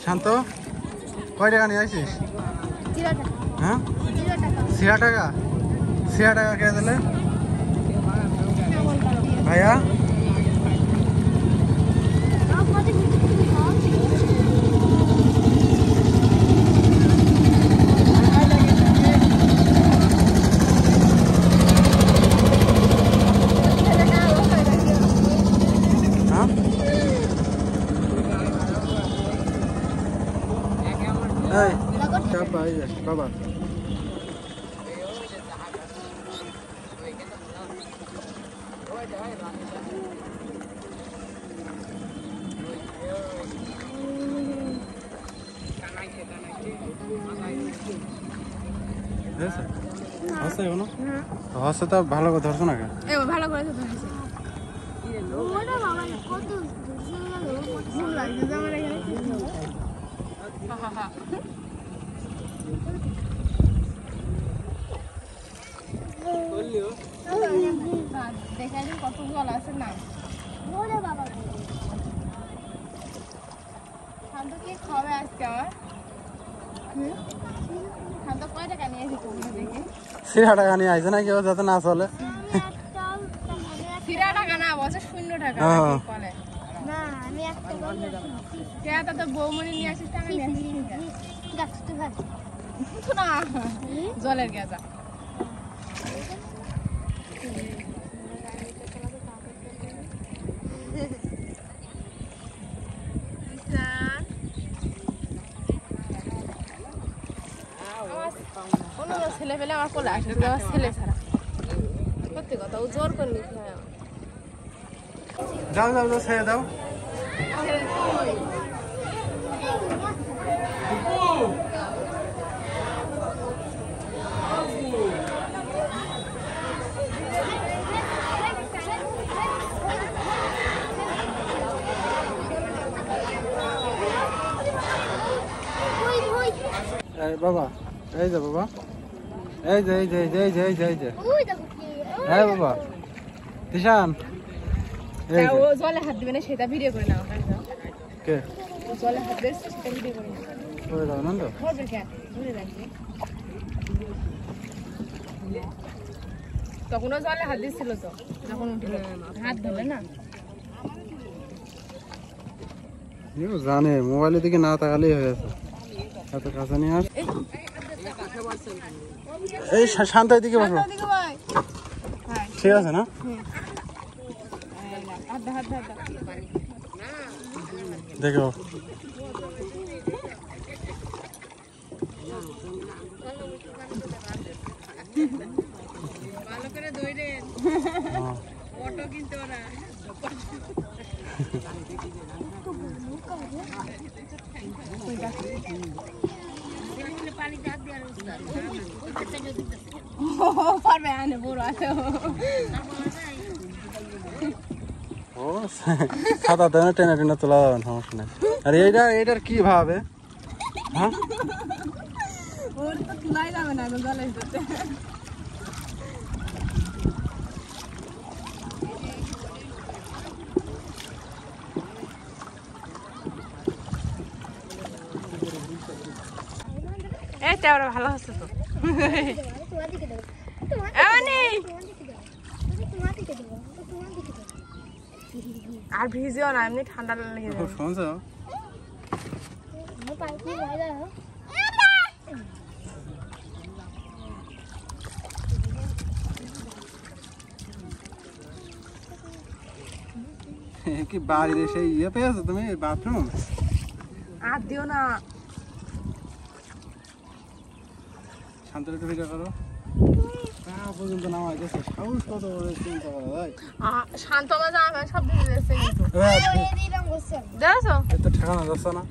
শান্ত কয় টাকা নিয়ে আসিস? হ্যাঁ, 0 টাকা। 0 টাকা কে দিলে ভাইয়া? বাবা আছে এখনো হচ্ছে তো ভালো করে ধরছো না কেন? ভালো করে ধরেছে কত জল আছে না শান্ত কি খাবে আজকে আমার শান্ত কয় টাকা নিয়ে এসেছে দেখে 0 টাকা নিয়ে আসছে না কেউ যাতে না চলে 0 টাকা না বলছে 0 টাকা বলে না আমি একটা কে তো বৌমনি নিয়ে আসিস টাকা নিয়ে আসিস না জলের গেজা ছেলে পেলে আমার কোলে আসে আমার ছেলে ছাড়া সত্যি কথা ও জোর করে নিচ্ছে যাও যাও যাও ছেড়ে দাও বাবা এই যে বাবা এই যে এই যে এই যে এই যে এই যে হ্যাঁ বাবা তিশান ও জলে হাত দিবে না সেটা ভিডিও করে নাও কে জলে হাত দিবে সেটা ভিডিও করে নাও ওই দাও নন্দ ধরবে কে ধরে রাখবে তখন ও জলে হাত দিছিল তো যখন উঠলো হাত ধরবে না নিও জানে মোবাইলের দিকে না তাকালেই হয়ে আছে এত কাছে নিয়ে আস এই শান্ত দিকে বসো ঠিক আছে না দেখো ভালো করে ধইরেন ফটো কিনতে ওরা পারবে আনে বড় আছে ও সাদা দেনা টেনে টেনে তোলা যাবে সমস্যা নেই আর এইটার কি ভাবে হ্যাঁ ওর তো তোলাই যাবে না জলে যেতে এটা ওরা ভালো হচ্ছে তো আর ভিজিও না এমনি ঠান্ডা লেগে যাবে শুনছো কি বাড়িতে সেই ইয়ে পেয়েছো তুমি বাথরুম আর দিও না শান্ত একটু ভিডিও করো পর্যন্ত নামা গেছে সাহস কত চিন্তা করা যায় শান্ত আমার জামা সব ভিজে যাচ্ছে কিন্তু দেখছো এত ঠেকানো যাচ্ছে না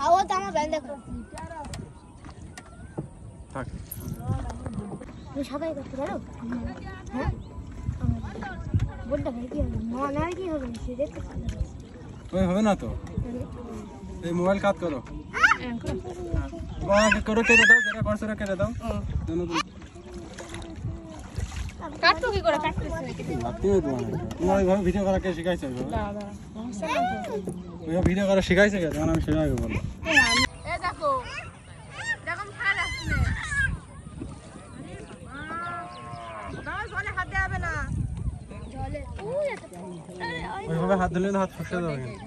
ও তো আমার ব্যান্ড দেখো থাক তুমি সবাই করতে পারো হ্যাঁ বলতে ভাই কি হবে মনে হয় কি হবে সে দেখতে ওই হবে না তো এই মোবাইল কাট করো করো কেটে দাও যেটা করছো কেটে দাও কাটতো কি করে কাটতেছে তুমি তোমার এইভাবে ভিডিও করা কে শিখাইছে ওইভাবে ভিডিও করা শিখাইছে কে তখন আমি সেটাই বলবো এই দেখো এরকম খাল আসছে না জলে হাত দেবে না জলে ওইভাবে হাত দিলে হাত ফসকে যাবে কিন্তু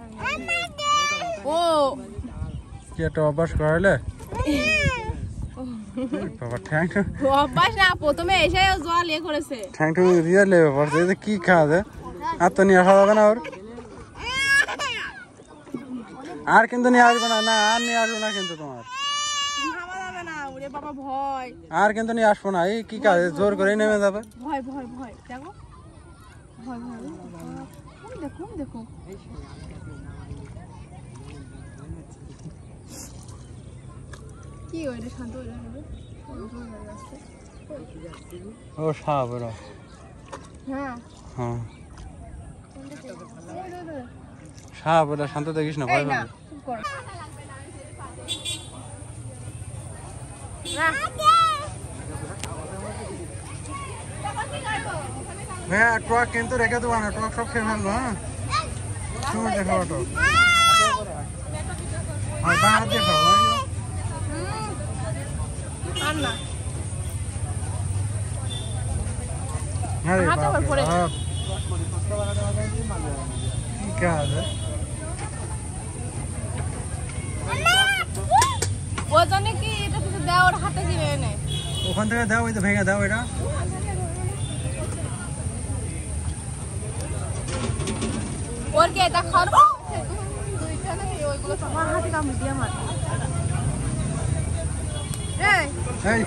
ও কি একটা অভ্যাস করাইলে বাবা থ্যাংক ইউ অভ্যাস না প্রথমে এসে জল করেছে থ্যাংক ইউ রিয়েল লেবে পড়ছে এই কি খাওয়া আর তো নিয়ে আসা যাবে না ওর আর কিন্তু নিয়ে আসবে না না আর নিয়ে আসবো না কিন্তু তোমার নামা যাবে না ওরে বাবা ভয় আর কিন্তু নিয়ে আসবো না এই কি কাজ জোর করে নেমে যাবে ভয় ভয় ভয় দেখো ভয় ভয় দেখো দেখো কি ওইটা শান্ত হয়ে যাবে ও সাপ ওরা হ্যাঁ হ্যাঁ সাপ ওরা শান্ত দেখিস না ভয় পাবে চুপ কর হ্যাঁ টক কিন্তু রেখে দেবো না টক সব খেয়ে ফেলবো হ্যাঁ তুমি দেখো টক হ্যাঁ বাঁ হাত দিয়ে খাও আর না হ্যাঁ রে হাতে আবার পড়ে বাপ কি কাজ ও জানে কি এটা কিছু দেওয়ার ওর হাতে কিনে এনে ওখান থেকে দাও ওই তো ভেঙে দাও এটা ওর কি এটা খাওয়ার দুইটা না ওইগুলো আমার হাতে কামড় দিয়ে আমার এই এই